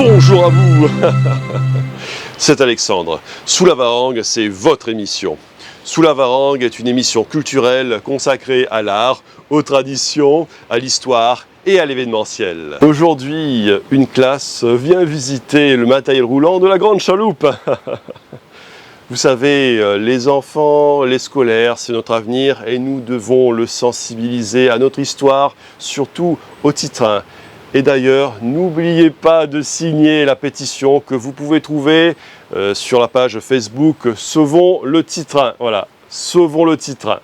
Bonjour à vous. C'est Alexandre. Sous la Varangue, c'est votre émission. Sous la Varangue est une émission culturelle consacrée à l'art, aux traditions, à l'histoire et à l'événementiel. Aujourd'hui, une classe vient visiter le matériel roulant de la Grande Chaloupe. Vous savez, les enfants, les scolaires, c'est notre avenir et nous devons le sensibiliser à notre histoire, surtout au Titrin. Et d'ailleurs, n'oubliez pas de signer la pétition que vous pouvez trouver sur la page Facebook Sauvons le Titrin. Voilà, Sauvons le Titrin.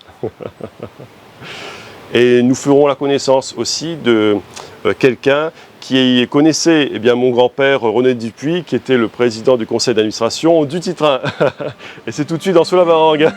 Et nous ferons la connaissance aussi de quelqu'un qui connaissait mon grand-père René Dupuis, qui était le président du conseil d'administration du Titrin. Et c'est tout de suite dans Sous la Varangue.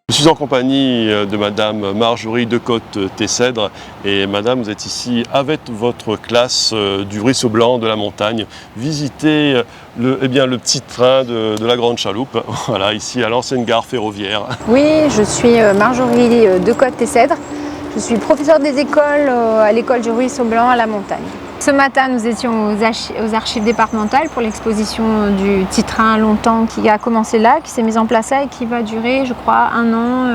Je suis en compagnie de Madame Marjorie Decotte-Tessèdre et Madame, vous êtes ici avec votre classe du Ruisseau Blanc de la Montagne, visiter le petit train de la Grande Chaloupe, voilà, ici à l'ancienne gare ferroviaire. Oui, je suis Marjorie Decotte-Tessèdre, je suis professeure des écoles à l'école du Ruisseau Blanc à la Montagne. Ce matin, nous étions aux archives départementales pour l'exposition du Titrin longtemps qui a commencé là, qui s'est mise en place là et qui va durer, je crois, un an,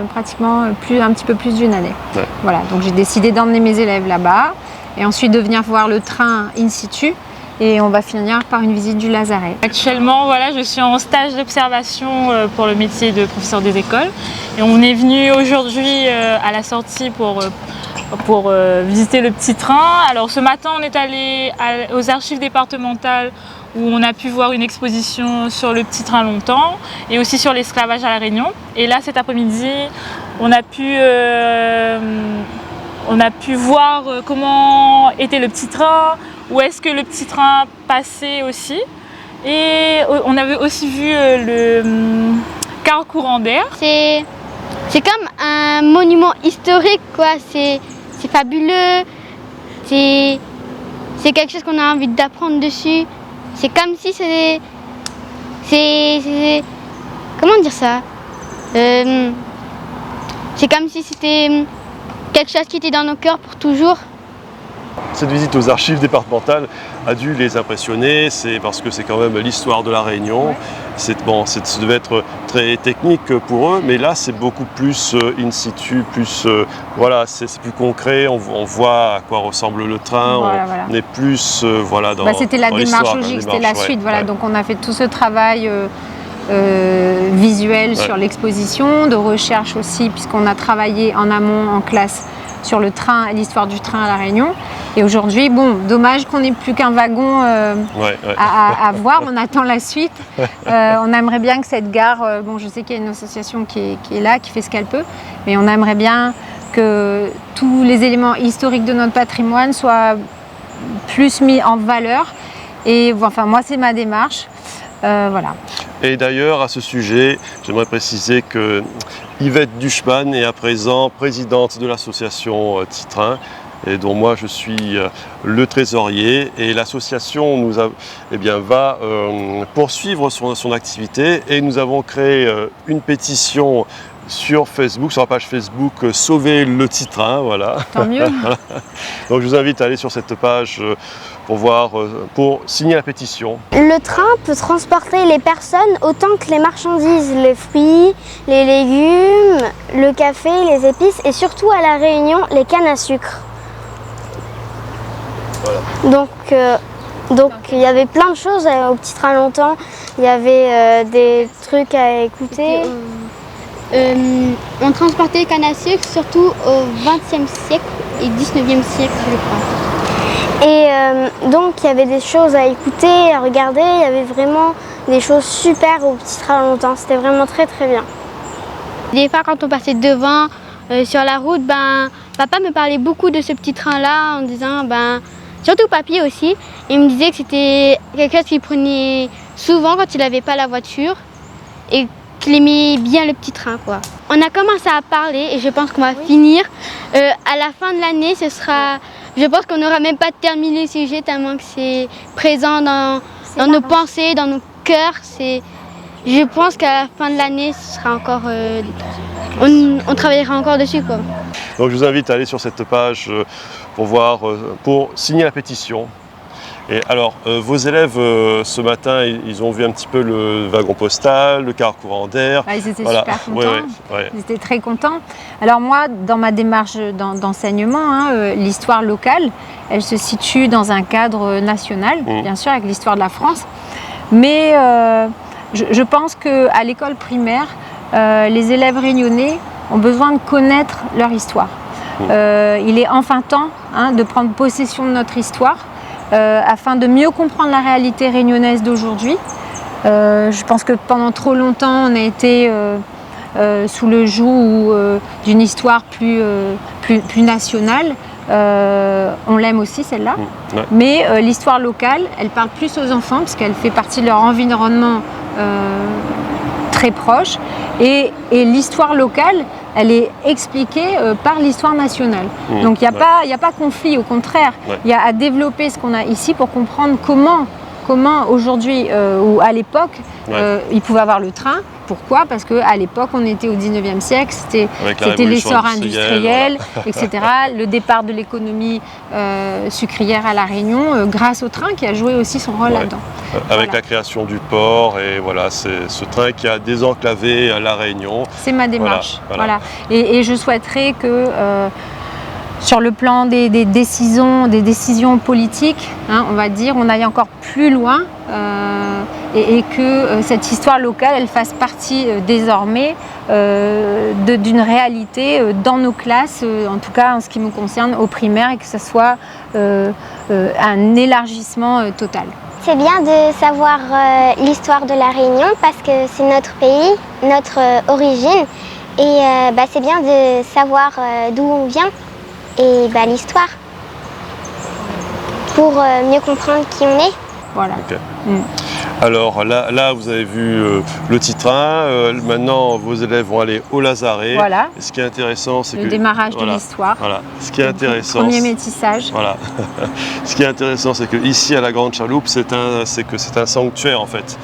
pratiquement un petit peu plus d'une année. Ouais. Voilà, donc j'ai décidé d'emmener mes élèves là-bas et ensuite de venir voir le train in situ. Et on va finir par une visite du Lazaret. Actuellement, voilà, je suis en stage d'observation pour le métier de professeur des écoles. Et on est venu aujourd'hui à la sortie pour visiter le petit train. Alors ce matin, on est allé aux archives départementales où on a pu voir une exposition sur le petit train longtemps et aussi sur l'esclavage à La Réunion. Et là, cet après-midi, on a pu voir comment était le petit train, où est-ce que le petit train passait aussi. Et on avait aussi vu le car courant d'air. C'est comme un monument historique, quoi. C'est fabuleux. C'est quelque chose qu'on a envie d'apprendre dessus. C'est comme si c'est comment dire ça, c'est comme si c'était quelque chose qui était dans nos cœurs pour toujours. Cette visite aux archives départementales a dû les impressionner, c'est parce que c'est quand même l'histoire de La Réunion. Ouais. Ça devait être très technique pour eux, mais là c'est beaucoup plus in situ, voilà, c'est plus concret, on voit à quoi ressemble le train, voilà. On est plus dans c'était la démarche logique, c'était la suite, voilà. Donc on a fait tout ce travail visuel sur l'exposition, de recherche aussi, puisqu'on a travaillé en amont en classe sur le train, l'histoire du train à La Réunion. Et aujourd'hui, bon, dommage qu'on n'ait plus qu'un wagon à voir, on attend la suite. On aimerait bien que cette gare, je sais qu'il y a une association qui est là, qui fait ce qu'elle peut, mais on aimerait bien que tous les éléments historiques de notre patrimoine soient plus mis en valeur. Et enfin, moi, c'est ma démarche. Voilà. Et d'ailleurs, à ce sujet, j'aimerais préciser que Yvette Duchman est à présent présidente de l'association Titrin, et dont moi je suis le trésorier, et l'association va poursuivre son activité, et nous avons créé une pétition sur Facebook, sur la page Facebook Sauver le petit train, voilà. Tant mieux. Donc je vous invite à aller sur cette page pour signer la pétition. Le train peut transporter les personnes autant que les marchandises, les fruits, les légumes, le café, les épices et surtout à La Réunion, les cannes à sucre. Voilà. Donc il y avait plein de choses au petit train longtemps. Il y avait des trucs à écouter. On transportait les cannes à sucre surtout au XXe siècle et XIXe siècle, je crois. Et donc il y avait des choses à écouter, à regarder. Il y avait vraiment des choses super au petit train longtemps. C'était vraiment très très bien. Des fois quand on passait devant sur la route, papa me parlait beaucoup de ce petit train-là en disant, surtout papy aussi, il me disait que c'était quelque chose qu'il prenait souvent quand il n'avait pas la voiture et qu'il aimait bien le petit train, quoi. On a commencé à parler et je pense qu'on va finir. À la fin de l'année, je pense qu'on n'aura même pas terminé le sujet tellement que c'est présent dans nos pensées, dans nos cœurs. Je pense qu'à la fin de l'année, ce sera encore, on travaillera encore dessus, quoi. Donc je vous invite à aller sur cette page pour signer la pétition. Et alors, vos élèves, ce matin, ils ont vu un petit peu le wagon postal, le car courant d'air. Ils étaient super contents, ouais. Ils étaient très contents. Alors moi, dans ma démarche d'enseignement, l'histoire locale, elle se situe dans un cadre national, bien sûr, avec l'histoire de la France. Mais je pense qu'à l'école primaire, les élèves réunionnais ont besoin de connaître leur histoire. Il est enfin temps de prendre possession de notre histoire afin de mieux comprendre la réalité réunionnaise d'aujourd'hui. Je pense que pendant trop longtemps, on a été sous le joug d'une histoire plus nationale. On l'aime aussi celle-là, mais l'histoire locale, elle parle plus aux enfants parce qu'elle fait partie de leur environnement très proche. Et l'histoire locale, elle est expliquée par l'histoire nationale. Donc il n'y a pas conflit, au contraire. Il y a à développer ce qu'on a ici pour comprendre comment aujourd'hui ou à l'époque, il pouvait avoir le train. Pourquoi? Parce qu'à l'époque, on était au 19e siècle, c'était l'essor industriel, etc. Le départ de l'économie sucrière à La Réunion, grâce au train qui a joué aussi son rôle là-dedans. Avec la création du port, et voilà, c'est ce train qui a désenclavé La Réunion. C'est ma démarche. Voilà. Et je souhaiterais que sur le plan des décisions politiques, on va dire, on aille encore plus loin et que cette histoire locale, elle fasse partie désormais d'une réalité dans nos classes, en tout cas en ce qui me concerne au primaire, et que ce soit un élargissement total. C'est bien de savoir l'histoire de La Réunion parce que c'est notre pays, notre origine, et c'est bien de savoir d'où on vient et l'histoire pour mieux comprendre qui on est. Voilà. Okay. Alors là, vous avez vu le petit train. Maintenant, vos élèves vont aller au Lazaret. Voilà. Et ce qui est intéressant, c'est le démarrage de l'histoire. Voilà. Ce qui est intéressant. Premier métissage. Voilà. Ce qui est intéressant, c'est que ici à la Grande Chaloupe, c'est un sanctuaire en fait.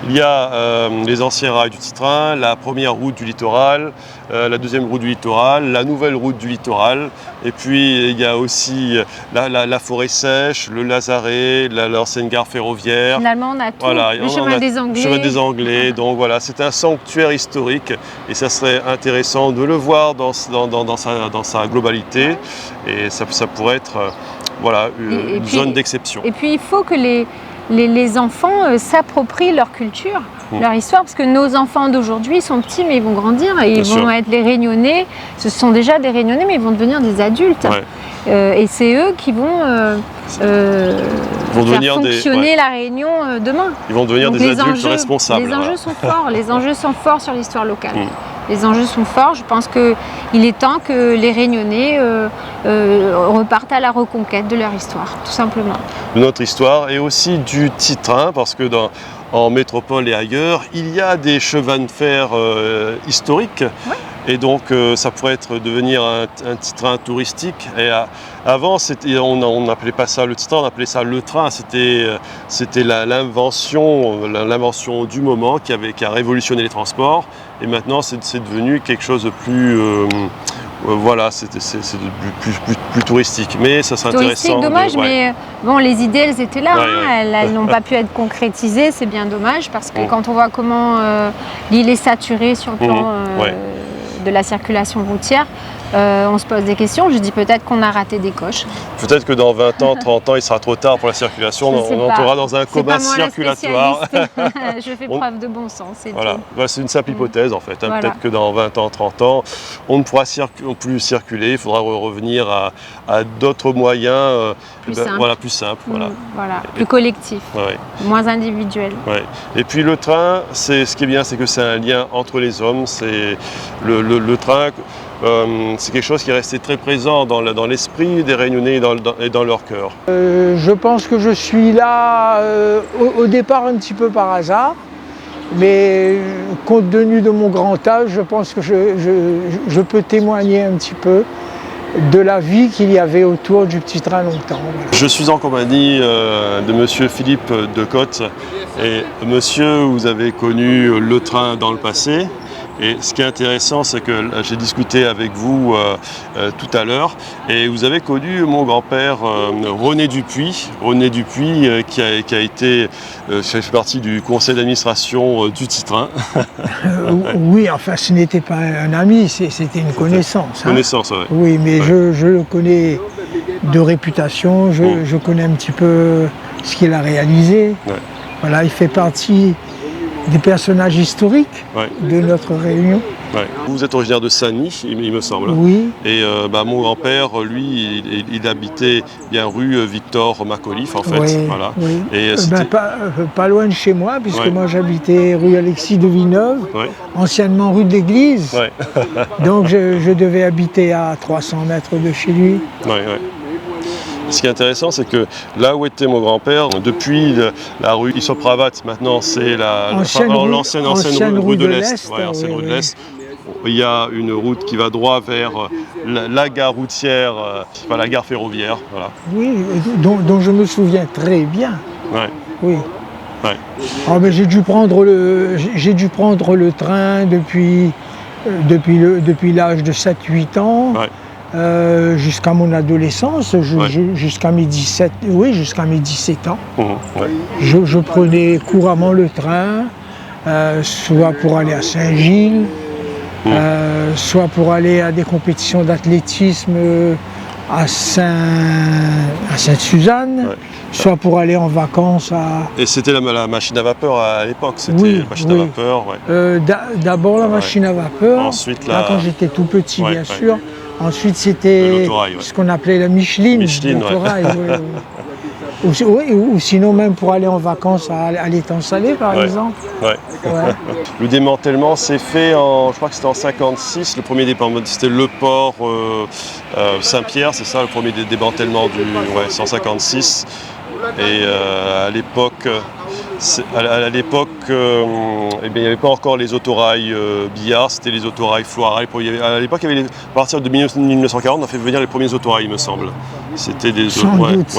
Il y a les anciens rails du petit train, la première route du littoral, la deuxième route du littoral, la nouvelle route du littoral, et puis il y a aussi la forêt sèche, le Lazaret, l'ancienne gare ferroviaire. Finalement, on a tout, le chemin des Anglais. Le chemin des Anglais, donc voilà, c'est un sanctuaire historique et ça serait intéressant de le voir dans sa globalité, et ça pourrait être une zone d'exception. Et puis il faut que les enfants s'approprient leur culture, leur histoire, parce que nos enfants d'aujourd'hui sont petits mais ils vont grandir et ils vont être les Réunionnais. Ce sont déjà des Réunionnais mais ils vont devenir des adultes. Et c'est eux qui vont faire fonctionner la Réunion demain. Ils vont devenir des adultes responsables. Les enjeux sont forts, les enjeux sont forts sur l'histoire locale. Les enjeux sont forts, je pense qu'il est temps que les Réunionnais repartent à la reconquête de leur histoire, tout simplement. De notre histoire et aussi du petit train, parce que en métropole et ailleurs, il y a des chemins de fer historiques. Et donc ça pourrait devenir un petit train touristique. Et avant, on n'appelait pas ça le petit train, on appelait ça le train. C'était l'invention du moment qui a révolutionné les transports. Et maintenant, c'est devenu quelque chose de plus... voilà, c'est plus touristique, mais ça serait intéressant. Dommage, mais bon, les idées, elles étaient là, elles n'ont pas pu être concrétisées, c'est bien dommage, parce que quand on voit comment l'île est saturée sur le plan de la circulation routière, on se pose des questions. Je dis peut-être qu'on a raté des coches. Peut-être que dans 20 ans, 30 ans, il sera trop tard pour la circulation. On entrera dans un coma circulatoire. Je fais preuve de bon sens. Voilà. C'est une simple hypothèse en fait. Voilà. Peut-être que dans 20 ans, 30 ans, on ne pourra plus circuler. Il faudra revenir à d'autres moyens plus simples. Plus collectifs, moins individuels. Et puis le train, ce qui est bien, c'est que c'est un lien entre les hommes. C'est le train. C'est quelque chose qui est resté très présent dans l'esprit des Réunionnais et dans leur cœur. Je pense que je suis là au départ un petit peu par hasard, mais compte tenu de mon grand âge, je pense que je peux témoigner un petit peu de la vie qu'il y avait autour du petit train longtemps. Voilà. Je suis en compagnie de monsieur Philippe Decotte. Et monsieur, vous avez connu le train dans le passé. Et ce qui est intéressant, c'est que j'ai discuté avec vous tout à l'heure, et vous avez connu mon grand-père René Dupuis, qui a été fait partie du conseil d'administration du Petit-Train. Oui, enfin ce n'était pas un ami, c'était une connaissance. Connaissance, oui. Oui, mais je le connais de réputation, je connais un petit peu ce qu'il a réalisé. Voilà, il fait partie des personnages historiques de notre Réunion. Vous êtes originaire de Saint-Denis, il me semble. Oui. Et mon grand-père, lui, il habitait bien rue Victor Macauliffe, en fait. Oui, voilà. Oui. Et pas loin de chez moi, puisque moi j'habitais rue Alexis de Villeneuve, anciennement rue de l'Église. Donc je devais habiter à 300 mètres de chez lui. Ce qui est intéressant, c'est que là où était mon grand-père, depuis la rue Issopravat, maintenant c'est l'ancienne rue de l'Est. Rue de l'Est. Il y a une route qui va droit vers la gare routière, la gare ferroviaire. Voilà. Oui, dont je me souviens très bien. Oui. Alors, mais j'ai dû prendre le train depuis l'âge de 7-8 ans. Jusqu'à mon adolescence, jusqu'à mes 17 ans. Je prenais couramment le train, soit pour aller à Saint-Gilles, soit pour aller à des compétitions d'athlétisme à Sainte-Suzanne, soit pour aller en vacances à... Et c'était la machine à vapeur à l'époque, c'était la machine à vapeur. D'abord la machine à vapeur, ensuite quand j'étais tout petit bien sûr. Ensuite, c'était ce qu'on appelait la Micheline, l'autorail. Ou sinon même pour aller en vacances à l'étang salé, par exemple. Le démantèlement s'est fait je crois que c'était en 56, le premier démantèlement, c'était le port Saint-Pierre, c'est ça, le premier démantèlement du 156. Et à l'époque, il n'y avait pas encore les autorails billards, c'était les autorails Floirail. À l'époque, à partir de 1940, on a fait venir les premiers autorails, il me semble. C'était des sans doute,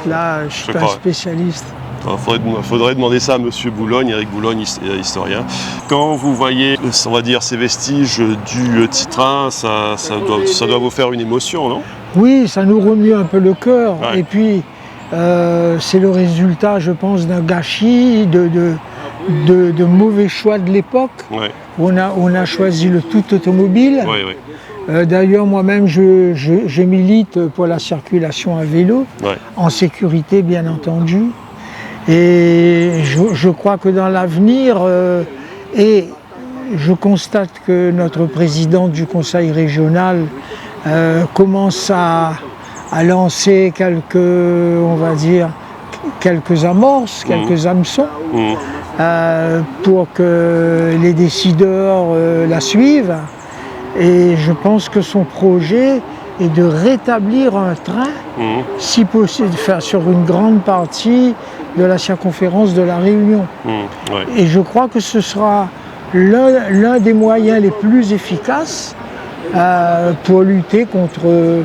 là, je ne suis pas un spécialiste. Il faudrait demander ça à M. Boulogne, Éric Boulogne, historien. Quand vous voyez, on va dire, ces vestiges du Petit-Train, ça doit vous faire une émotion, non? Oui, ça nous remue un peu le cœur. Et puis, c'est le résultat, je pense, d'un gâchis, de mauvais choix de l'époque. On a choisi le tout automobile. D'ailleurs, moi-même, je milite pour la circulation à vélo, en sécurité, bien entendu. Et je crois que dans l'avenir, et je constate que notre président du conseil régional commence à lancer quelques amorces, quelques hameçons, pour que les décideurs la suivent. Et je pense que son projet est de rétablir un train, si possible, sur une grande partie de la circonférence de la Réunion. Et je crois que ce sera l'un des moyens les plus efficaces pour lutter contre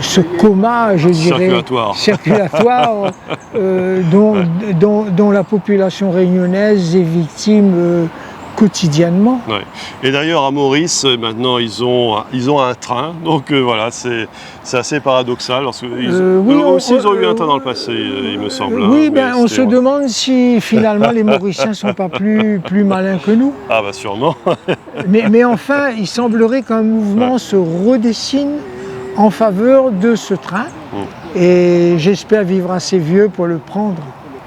ce coma, je dirais, circulatoire dont la population réunionnaise est victime quotidienement. Ouais. Et d'ailleurs à Maurice, maintenant ils ont un train, donc voilà, c'est assez paradoxal, parce que eux aussi ils ont eu un train dans le passé, il me semble. Oui, on se demande si finalement les Mauriciens ne sont pas plus malins que nous. Ah bah sûrement. mais enfin, il semblerait qu'un mouvement se redessine en faveur de ce train, et j'espère vivre assez vieux pour le prendre.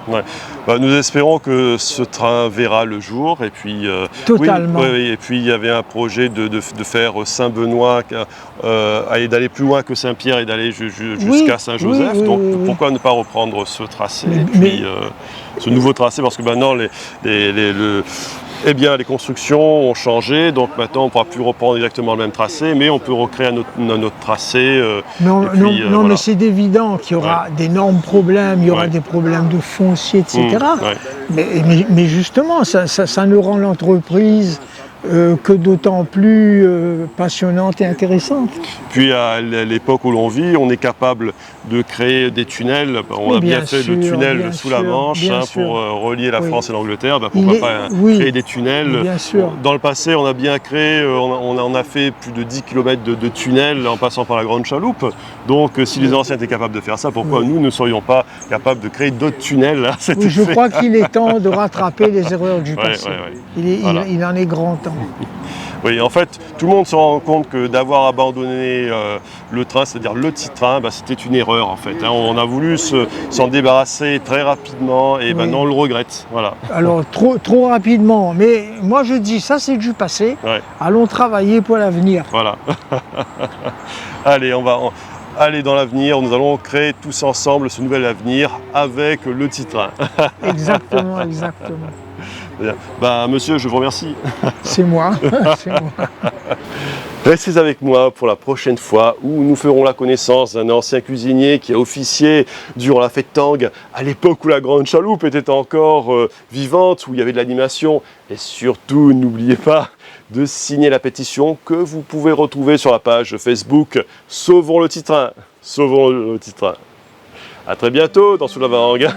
Ouais. Bah, nous espérons que ce train verra le jour, et puis totalement. Oui, et puis il y avait un projet de faire Saint-Benoît, d'aller plus loin que Saint-Pierre et d'aller jusqu'à Saint-Joseph. Donc pourquoi ne pas reprendre ce tracé ce nouveau tracé, parce que maintenant les constructions ont changé, donc maintenant on ne pourra plus reprendre exactement le même tracé, mais on peut recréer un autre tracé. Mais c'est évident qu'il y aura d'énormes problèmes, il y aura des problèmes de foncier, etc. Mais justement, ça ne rend l'entreprise que d'autant plus passionnante et intéressante. Puis à l'époque où l'on vit, on est capable de créer des tunnels. On a bien fait le tunnel sous la Manche pour relier la France et l'Angleterre. Pourquoi pas créer des tunnels. Bien sûr. Dans le passé, on a bien créé, on a fait plus de 10 km de tunnels en passant par la Grande Chaloupe. Donc si les anciens étaient capables de faire ça, pourquoi nous ne serions pas capables de créer d'autres tunnels je crois qu'il est temps de rattraper les erreurs du passé. Il en est grand temps. Oui, en fait, tout le monde se rend compte que d'avoir abandonné le train, c'est-à-dire le petit train, c'était une erreur en fait. On a voulu s'en débarrasser très rapidement et maintenant on le regrette. Voilà. Alors trop rapidement, mais moi je dis ça c'est du passé. Allons travailler pour l'avenir. Voilà. Allez, on va aller dans l'avenir, nous allons créer tous ensemble ce nouvel avenir avec le petit train. Exactement. Bien. Monsieur, je vous remercie. C'est moi. Restez avec moi pour la prochaine fois où nous ferons la connaissance d'un ancien cuisinier qui a officié durant la fête Tang, à l'époque où la Grande Chaloupe était encore vivante, où il y avait de l'animation. Et surtout, n'oubliez pas de signer la pétition que vous pouvez retrouver sur la page Facebook Sauvons le petit train. Sauvons le petit train. À très bientôt dans Sous la Varangue.